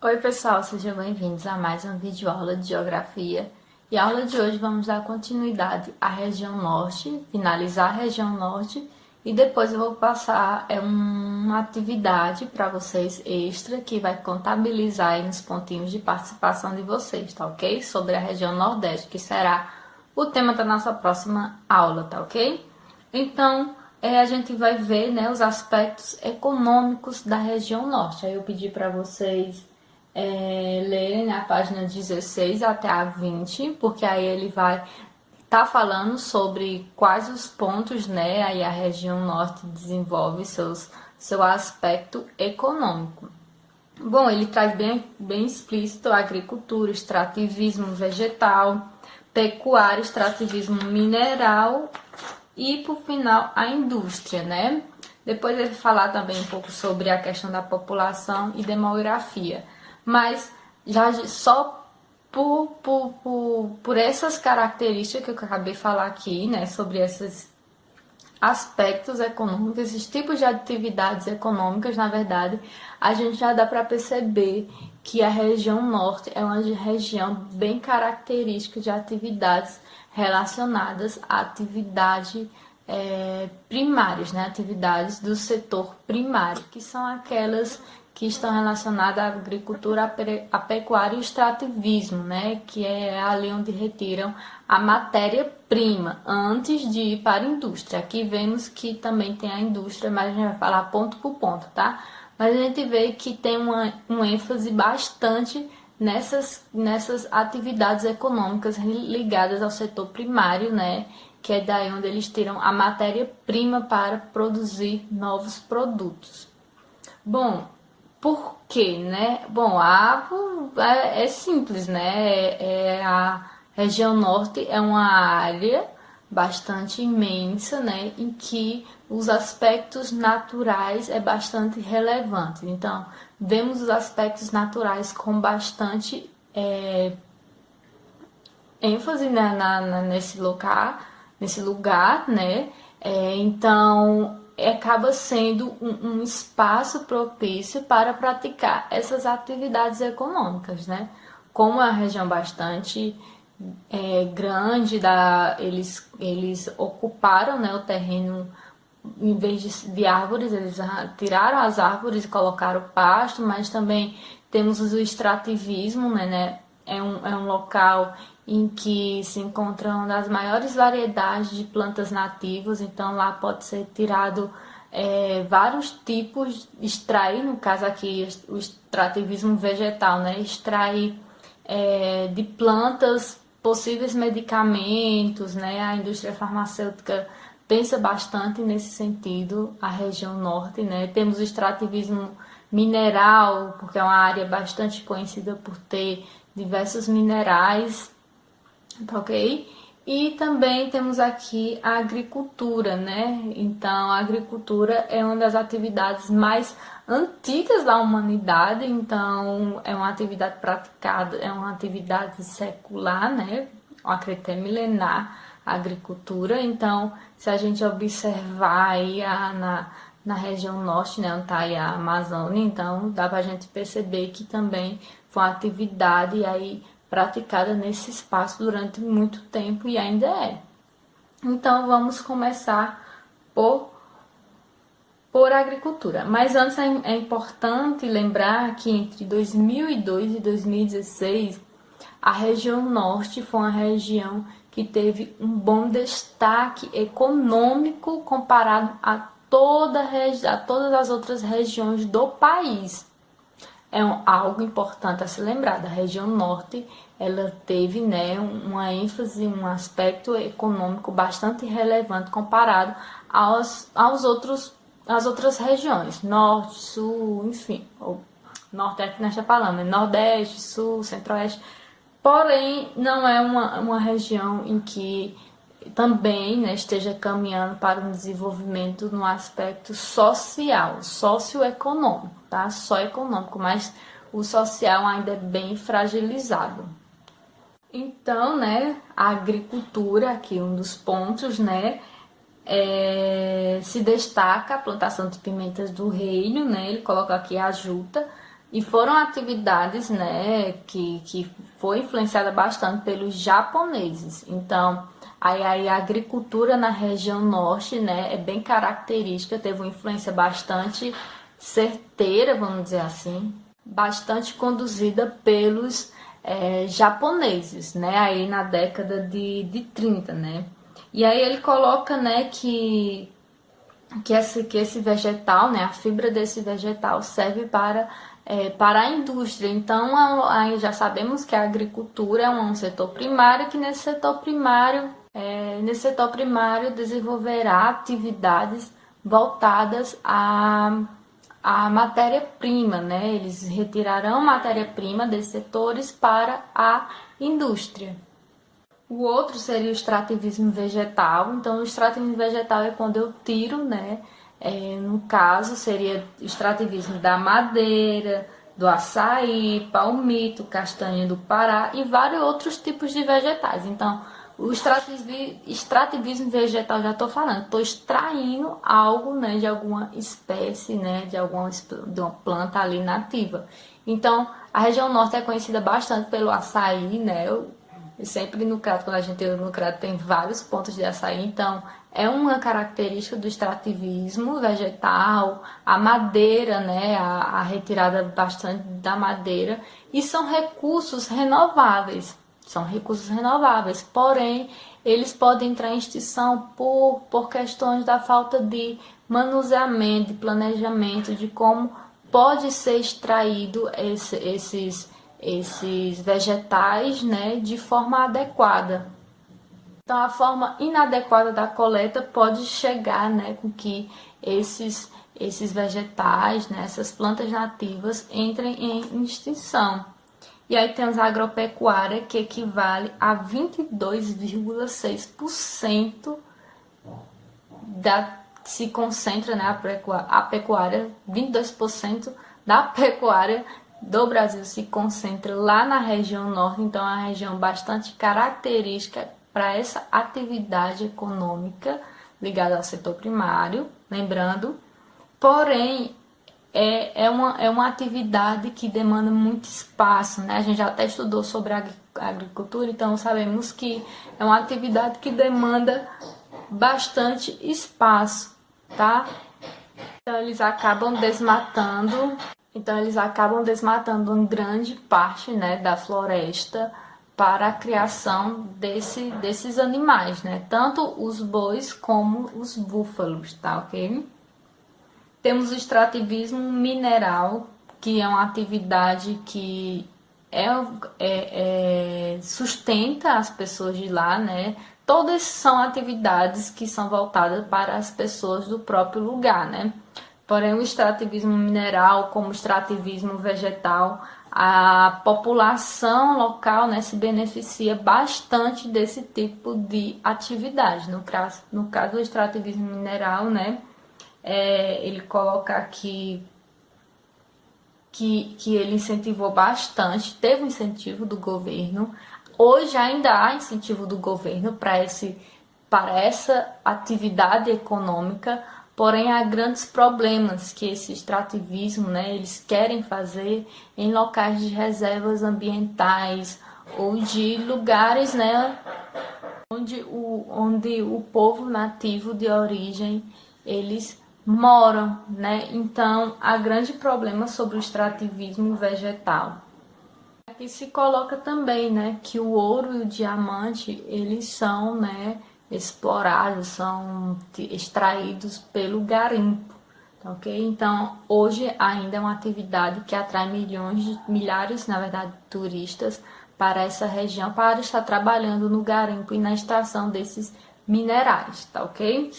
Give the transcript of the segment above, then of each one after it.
Oi pessoal, sejam bem-vindos a mais uma videoaula de Geografia. E a aula de hoje vamos dar continuidade à região Norte, finalizar a região Norte e depois eu vou passar uma atividade para vocês extra que vai contabilizar aí nos pontinhos de participação de vocês, tá ok? Sobre a região Nordeste, que será o tema da nossa próxima aula, tá ok? Então, a gente vai ver, né, os aspectos econômicos da região Norte. Aí eu pedi para vocês lerem a página 16 até a 20, porque aí ele vai estar falando sobre quais os pontos, né, aí a região norte desenvolve seu aspecto econômico. Bom, ele traz bem explícito a agricultura, extrativismo vegetal, pecuária, extrativismo mineral e, por final, a indústria, né? Depois ele vai falar também um pouco sobre a questão da população e demografia. Mas já só por essas características que eu acabei de falar aqui, né, sobre esses aspectos econômicos, esses tipos de atividades econômicas, na verdade, a gente já dá para perceber que a região norte é uma região bem característica de atividades relacionadas à atividade primárias, né? Atividades do setor primário, que são aquelas que estão relacionadas à agricultura, à pecuária e ao extrativismo, né? Que é ali onde retiram a matéria-prima antes de ir para a indústria. Aqui vemos que também tem a indústria, mas a gente vai falar ponto por ponto, tá? Mas a gente vê que tem um ênfase bastante nessas atividades econômicas ligadas ao setor primário, né? Que é daí onde eles tiram a matéria-prima para produzir novos produtos. Bom, por quê, né? Bom, é simples, né? A região norte é uma área bastante imensa, né? Em que os aspectos naturais é bastante relevante. Então, vemos os aspectos naturais com bastante ênfase, né, nesse lugar, né? Então, acaba sendo um espaço propício para praticar essas atividades econômicas, né? Como é uma região bastante grande, eles ocuparam, né, o terreno. Em vez de árvores, eles tiraram as árvores e colocaram pasto, mas também temos o extrativismo, né? É um local em que se encontram uma das maiores variedades de plantas nativas, então lá pode ser tirado vários tipos, extrair, no caso aqui, o extrativismo vegetal, né? Extrair de plantas possíveis medicamentos, né? A indústria farmacêutica pensa bastante nesse sentido, a região norte, né? Temos o extrativismo mineral, porque é uma área bastante conhecida por ter diversos minerais, tá ok? E também temos aqui a agricultura, né? Então, a agricultura é uma das atividades mais antigas da humanidade, então é uma atividade praticada, é uma atividade secular, né? Eu acredito que é milenar a agricultura. Então, se a gente observar aí na região norte, né, onde está aí a Amazônia, então dá para a gente perceber que também foi uma atividade aí praticada nesse espaço durante muito tempo e ainda é. Então vamos começar por agricultura. Mas antes é importante lembrar que entre 2002 e 2016 a região norte foi uma região que teve um bom destaque econômico comparado a todas as outras regiões do país. Algo importante a se lembrar. Da região norte, ela teve, né, uma ênfase, um aspecto econômico bastante relevante comparado às outras regiões, norte, sul, enfim, ou norte é que nós estamos falando, nordeste, sul, centro-oeste. Porém, não é uma região em que também, né, esteja caminhando para um desenvolvimento no aspecto social, socioeconômico, tá? Só econômico, mas o social ainda é bem fragilizado. Então, né, a agricultura, aqui um dos pontos, né, se destaca a plantação de pimentas do reino, né? Ele coloca aqui a juta, E foram atividades, né, que foi influenciada bastante pelos japoneses. Então, aí a agricultura na região norte, né, é bem característica, teve uma influência bastante certeira, vamos dizer assim, bastante conduzida pelos japoneses, né, aí na década de 30, né. E aí ele coloca, né, que esse vegetal, né, a fibra desse vegetal serve para a indústria. Então, aí já sabemos que a agricultura é um setor primário, que nesse setor primário desenvolverá atividades voltadas à matéria-prima, né? Eles retirarão matéria-prima desses setores para a indústria. O outro seria o extrativismo vegetal. Então, o extrativismo vegetal é quando eu tiro, né? No caso, seria o extrativismo da madeira, do açaí, palmito, castanha do Pará e vários outros tipos de vegetais. Então, o extrativismo vegetal, já estou falando, estou extraindo algo, né, de alguma espécie, né, de uma planta ali nativa. Então, a região norte é conhecida bastante pelo açaí, né? E sempre no Crato, quando a gente entra no Crato, tem vários pontos de açaí. Então, é uma característica do extrativismo vegetal, a madeira, né, a retirada bastante da madeira. E são recursos renováveis. Porém, eles podem entrar em extinção por questões da falta de manuseamento, de planejamento, de como pode ser extraído esses vegetais, né, de forma adequada. Então, a forma inadequada da coleta pode chegar, né, com que esses vegetais, né, essas plantas nativas entrem em extinção. E aí temos a agropecuária, que equivale a 22,6% se concentra, né, a pecuária, 22% da pecuária do Brasil se concentra lá na região norte. Então, é uma região bastante característica para essa atividade econômica ligada ao setor primário, lembrando. Porém, é uma atividade que demanda muito espaço, né? A gente já até estudou sobre a agricultura, então sabemos que é uma atividade que demanda bastante espaço, tá? Então eles acabam desmatando uma grande parte, né, da floresta para a criação desses animais, né? Tanto os bois como os búfalos, tá, ok? Temos o extrativismo mineral, que é uma atividade que sustenta as pessoas de lá, né? Todas são atividades que são voltadas para as pessoas do próprio lugar, né? Porém, o extrativismo mineral, como o extrativismo vegetal, a população local, né, se beneficia bastante desse tipo de atividade. No caso do extrativismo mineral, né, ele coloca aqui que ele incentivou bastante, teve um incentivo do governo. Hoje ainda há incentivo do governo para essa atividade econômica, porém há grandes problemas que esse extrativismo, né, eles querem fazer em locais de reservas ambientais ou de lugares, né, onde o povo nativo de origem eles moram, né? Então, há grande problema sobre o extrativismo vegetal. Aqui se coloca também, né, que o ouro e o diamante, eles são, né, explorados, são extraídos pelo garimpo, tá, ok? Então, hoje ainda é uma atividade que atrai milhares, na verdade, turistas para essa região para estar trabalhando no garimpo e na extração desses minerais, tá, ok?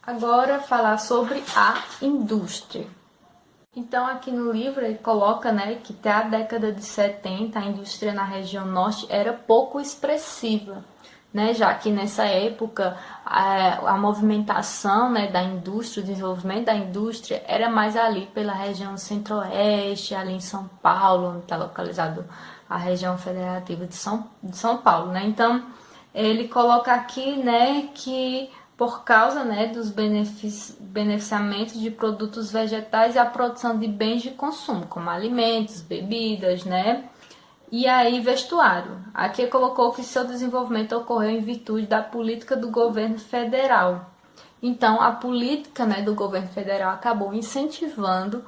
Agora, falar sobre a indústria. Então, aqui no livro ele coloca, né, que até a década de 70 a indústria na região norte era pouco expressiva, né, já que nessa época a movimentação, né, da indústria, o desenvolvimento da indústria era mais ali pela região centro-oeste, ali em São Paulo, onde está localizado a região federativa de São Paulo, né? Então, ele coloca aqui, né, que por causa, né, dos beneficiamentos de produtos vegetais e a produção de bens de consumo, como alimentos, bebidas, né? E aí, vestuário. Aqui colocou que seu desenvolvimento ocorreu em virtude da política do governo federal. Então, a política, né, do governo federal acabou incentivando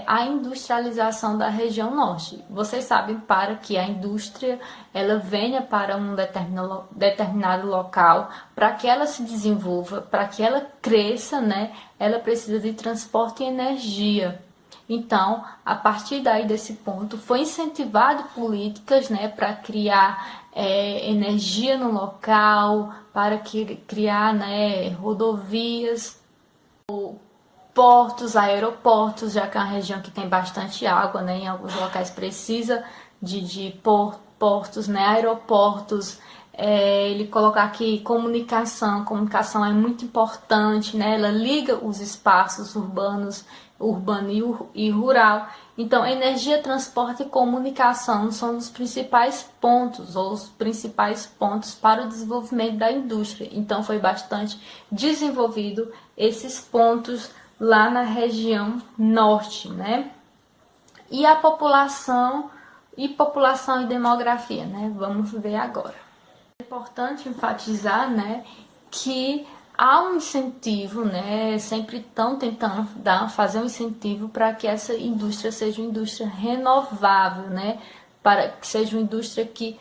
a industrialização da região norte. Vocês sabem, para que a indústria ela venha para um determinado local, para que ela se desenvolva, para que ela cresça, né, ela precisa de transporte e energia. Então, a partir daí desse ponto, foi incentivado políticas, né, para criar energia no local, para criar, né, rodovias, portos, aeroportos, já que é uma região que tem bastante água, né, em alguns locais precisa de portos, né, aeroportos. Ele colocar aqui comunicação é muito importante, né? Ela liga os espaços urbanos, urbano e rural. Então, energia, transporte e comunicação são os principais pontos, ou os principais pontos para o desenvolvimento da indústria. Então, foi bastante desenvolvido esses pontos lá na região norte, né? E a população e demografia, né? Vamos ver agora. É importante enfatizar, né, que há um incentivo, né, sempre estão tentando fazer um incentivo para que essa indústria seja uma indústria renovável, né, para que seja uma indústria que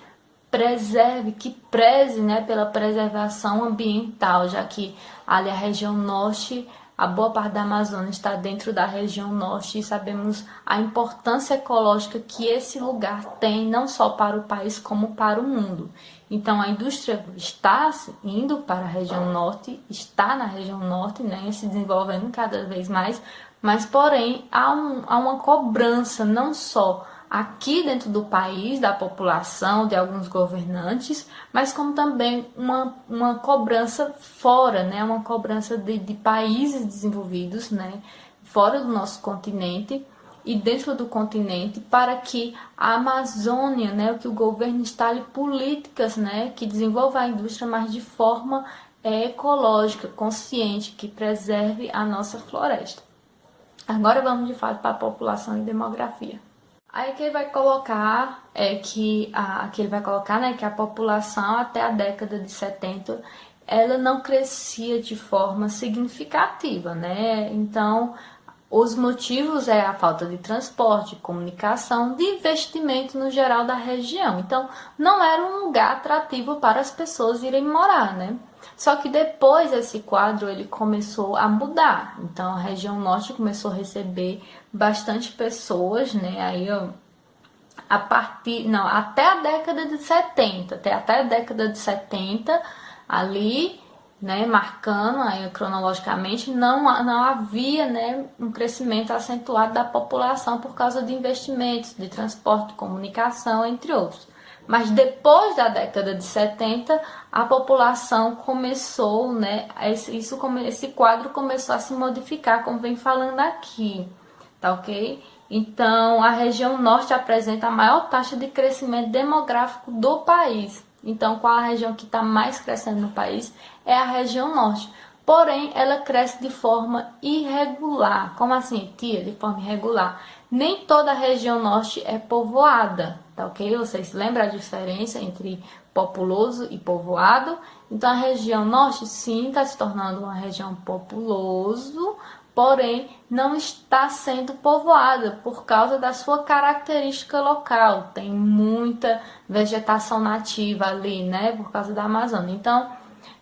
preserve, que preze, né, pela preservação ambiental, já que ali a região norte, a boa parte da Amazônia está dentro da região norte e sabemos a importância ecológica que esse lugar tem, não só para o país, como para o mundo. Então, a indústria está indo para a região norte, está na região norte, né, se desenvolvendo cada vez mais, mas, porém, há uma cobrança, não só aqui dentro do país, da população, de alguns governantes, mas como também uma cobrança fora, né? Uma cobrança de países desenvolvidos, né? Fora do nosso continente e dentro do continente, para que a Amazônia, né? Que o governo instale políticas, né? Que desenvolva a indústria, mas de forma ecológica, consciente, que preserve a nossa floresta. Agora vamos de fato para a população e demografia. Aí que ele vai colocar né, que a população até a década de 70 ela não crescia de forma significativa, né? Então, os motivos é a falta de transporte, de comunicação, de investimento no geral da região. Então, não era um lugar atrativo para as pessoas irem morar, né? Só que depois esse quadro ele começou a mudar. Então, a região norte começou a receber bastante pessoas, né? Aí, até a década de 70, até a década de 70, ali, né, marcando aí cronologicamente, não havia, né, um crescimento acentuado da população por causa de investimentos, de transporte, comunicação, entre outros. Mas depois da década de 70, a população começou, né, esse quadro começou a se modificar, como vem falando aqui, tá ok? Então, a região norte apresenta a maior taxa de crescimento demográfico do país. Então, qual a região que está mais crescendo no país? É a região norte. Porém, ela cresce de forma irregular. Como assim, tia? De forma irregular. Nem toda a região norte é povoada, tá ok? Vocês lembram a diferença entre populoso e povoado? Então, a região norte, sim, está se tornando uma região populoso, porém não está sendo povoada por causa da sua característica local. Tem muita vegetação nativa ali, né, por causa da Amazônia. Então,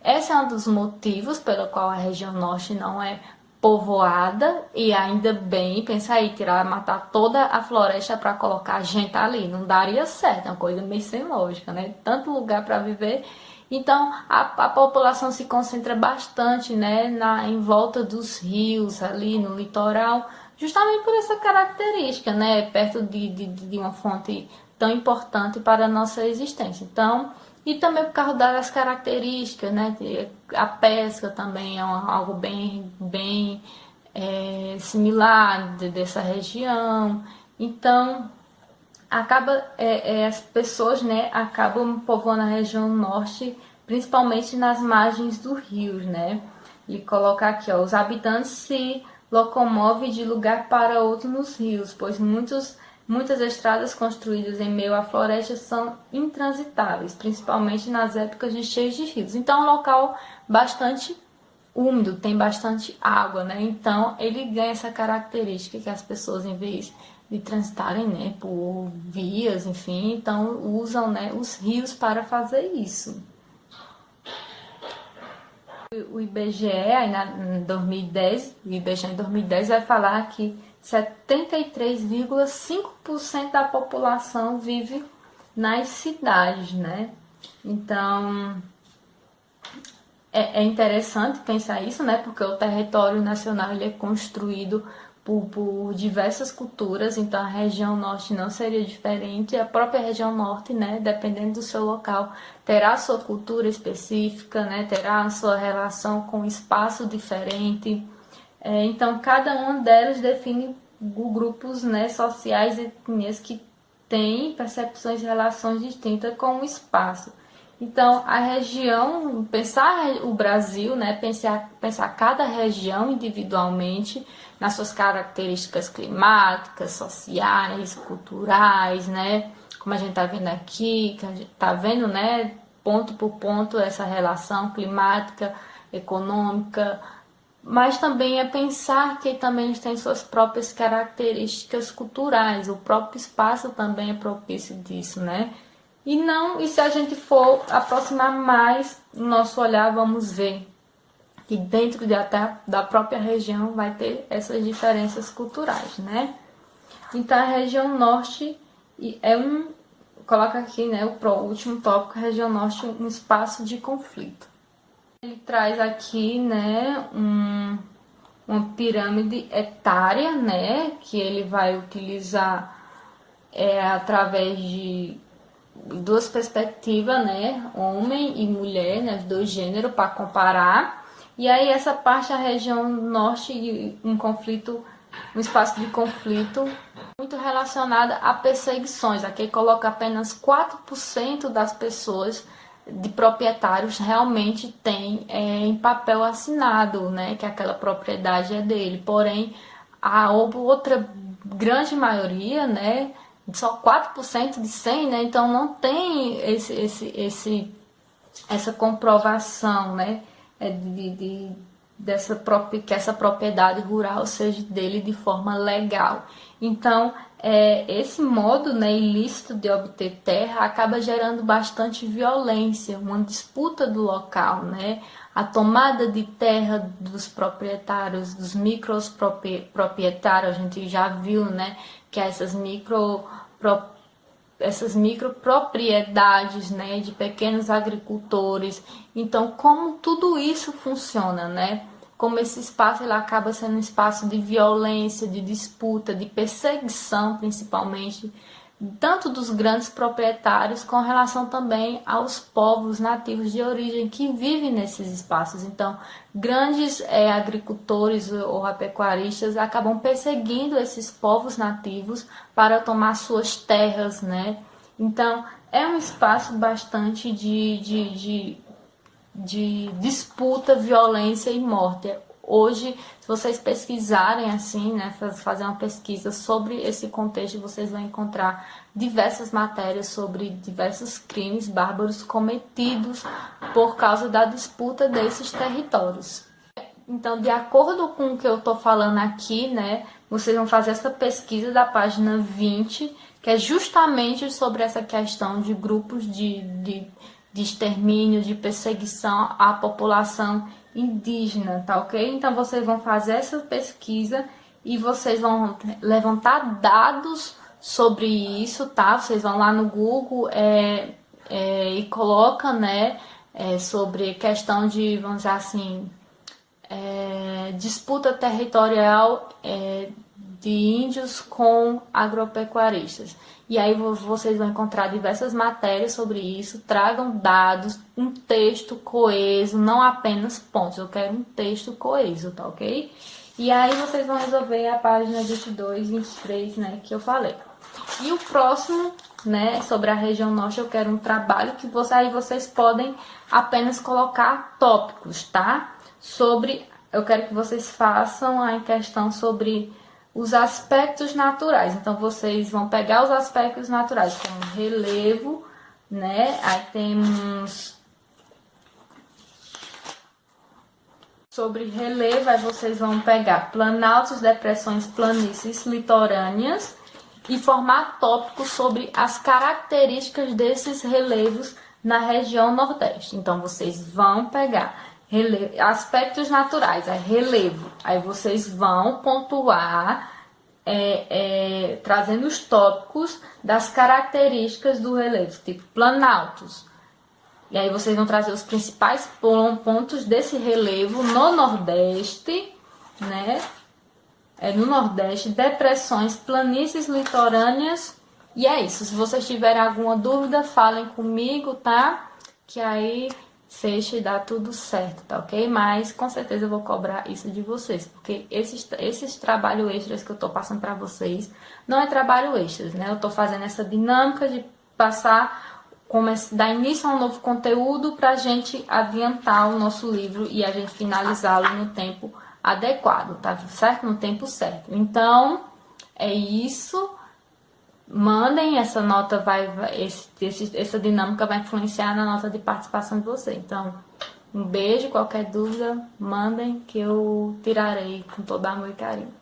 esse é um dos motivos pelo qual a região norte não é povoada, e ainda bem, pensa aí, matar toda a floresta para colocar gente ali, não daria certo, é uma coisa meio sem lógica, né? Tanto lugar para viver. Então, a população se concentra bastante, né, em volta dos rios, ali no litoral, justamente por essa característica, né, perto de uma fonte tão importante para a nossa existência. Então, e também por causa das características, né, a pesca também é algo bem similar dessa região. Então, as pessoas, né, acabam povoando a região norte principalmente nas margens dos rios, né? Ele coloca aqui, ó, os habitantes se locomovem de lugar para outro nos rios, pois muitas estradas construídas em meio à floresta são intransitáveis, principalmente nas épocas de cheios de rios. Então é um local bastante úmido, tem bastante água, né? Então ele ganha essa característica que as pessoas, em vez de transitarem, né, por vias, enfim, então usam, né, os rios para fazer isso. O IBGE, em 2010, o IBGE em 2010 vai falar que 73,5% da população vive nas cidades, né? Então, é interessante pensar isso, né? Porque o território nacional ele é construído por diversas culturas, então a região norte não seria diferente. A própria região norte, né, dependendo do seu local, terá a sua cultura específica, né, terá a sua relação com o espaço diferente. Então, cada uma delas define grupos, né, sociais e etnias que têm percepções e relações distintas com o espaço. Então, a região, pensar o Brasil, né, pensar cada região individualmente nas suas características climáticas, sociais, culturais, né, como a gente está vendo aqui, que a gente está vendo, né, ponto por ponto essa relação climática, econômica, mas também é pensar que também tem suas próprias características culturais, o próprio espaço também é propício disso, né? E se a gente for aproximar mais o nosso olhar, vamos ver que dentro até da própria região vai ter essas diferenças culturais, né? Então a região norte coloca aqui, né, o último tópico, a região norte, um espaço de conflito. Ele traz aqui, né, uma pirâmide etária, né, que ele vai utilizar através de duas perspectivas, né, homem e mulher, né, os dois gêneros para comparar. E aí essa parte, a região norte, um espaço de conflito muito relacionada a perseguições. Aqui coloca apenas 4% das pessoas de proprietários realmente tem em papel assinado, né, que aquela propriedade é dele. Porém, a outra grande maioria, né, só 4% de 100, né, então não tem essa comprovação, né, que essa propriedade rural seja dele de forma legal. Então, esse modo, né, ilícito de obter terra acaba gerando bastante violência, uma disputa do local, né, a tomada de terra dos proprietários, dos microproprietários. A gente já viu, né, que essas micropropriedades, né, de pequenos agricultores. Então, como tudo isso funciona, né? Como esse espaço ele acaba sendo um espaço de violência, de disputa, de perseguição, principalmente, tanto dos grandes proprietários com relação também aos povos nativos de origem que vivem nesses espaços. Então, grandes agricultores ou pecuaristas acabam perseguindo esses povos nativos para tomar suas terras, né? Então, é um espaço bastante de disputa, violência e morte. Hoje, se vocês pesquisarem assim, né, fazer uma pesquisa sobre esse contexto, vocês vão encontrar diversas matérias sobre diversos crimes bárbaros cometidos por causa da disputa desses territórios. Então, de acordo com o que eu estou falando aqui, né, vocês vão fazer essa pesquisa da página 20, que é justamente sobre essa questão de grupos de extermínio, de perseguição à população indígena, tá ok? Então vocês vão fazer essa pesquisa e vocês vão levantar dados sobre isso, tá? Vocês vão lá no Google e colocam, né, sobre questão de, vamos dizer assim, disputa territorial de índios com agropecuaristas. E aí vocês vão encontrar diversas matérias sobre isso. Tragam dados, um texto coeso, não apenas pontos. Eu quero um texto coeso, tá ok? E aí vocês vão resolver a página 22, 23, né, que eu falei. E o próximo, né, sobre a região norte, eu quero um trabalho que aí vocês podem apenas colocar tópicos, tá? Eu quero que vocês façam a questão sobre os aspectos naturais. Então, vocês vão pegar os aspectos naturais, como relevo, né? Aí temos sobre relevo, aí vocês vão pegar planaltos, depressões, planícies litorâneas e formar tópicos sobre as características desses relevos na região Nordeste. Então, vocês vão pegar aspectos naturais, relevo. Aí vocês vão pontuar, trazendo os tópicos das características do relevo, tipo planaltos. E aí vocês vão trazer os principais pontos desse relevo no Nordeste, né? No Nordeste, depressões, planícies litorâneas. E é isso. Se vocês tiverem alguma dúvida, falem comigo, tá? Que aí fecha e dá tudo certo, tá ok? Mas com certeza eu vou cobrar isso de vocês, porque esses trabalhos extras que eu tô passando para vocês não é trabalho extras, né? Eu tô fazendo essa dinâmica de passar, dar início a um novo conteúdo pra gente adiantar o nosso livro e a gente finalizá-lo no tempo adequado, tá certo? No tempo certo. Então, é isso. Mandem, essa nota essa dinâmica vai influenciar na nota de participação de você. Então, um beijo, qualquer dúvida, mandem que eu tirarei com todo amor e carinho.